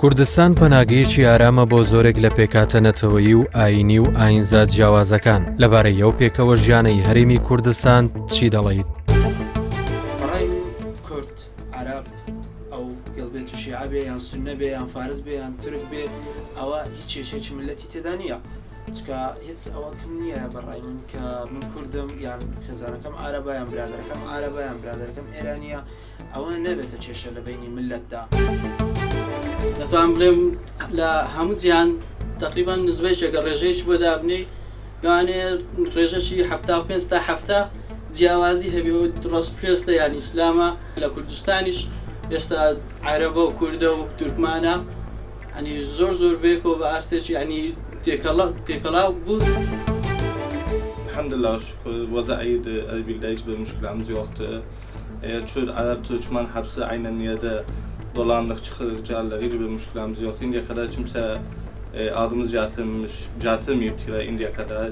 کوردستان پەناگەیەکی ئارامە بۆ زۆرێک لە پێکاتە نەتەوەیی و ئاینی و ئاینزا جیاوازەکان. لەبارەی ئەو پێکەوە ژیانەی هەرێمی کوردستان چی دەڵێیت؟ بەڕای من کورد، عەرەب ئەو گەڵبێت و شیعە بێ یان سوننە بێ یان فارس بێ یان تورک بێ، ئەوە هیچ کێشێکی ملەتی تێدا نییە. چکە هیچ ئەوەکەم نییە بەڕای من کە من کوردم یان خێزانەکەم عەرەبە یان برادەرەکەم عەرەبە یان برادەرەکەم ئێرانیە، ئەوە نەبێتە کێشە لە بینی ملەتدا. دەتوانم بڵێم لە هەموو جیان تقریبان نزبەیەکە ڕێژەیەکی بۆ دابنێ، لەوانەیە ڕێژەشی 75 تا 70 جیاوازی هەبێ و ڕاستپێستە یان ئیسلامە. لە کوردستانیش ئێستا عەرەبە و کوردە و تورکمانە، ینی زۆر بێکەوە بە ئاستێکی ینی تێکەڵاو بوو. الحمد لله شكر وضعي بالدايش بالمشكلة عم زيوقت شو العرب ترجمان حبس عين النيادة dolan nexçixirca ile bir müşkilemiz yok. Indiye kadar kimse adımız jatılmıyor indiye kadar.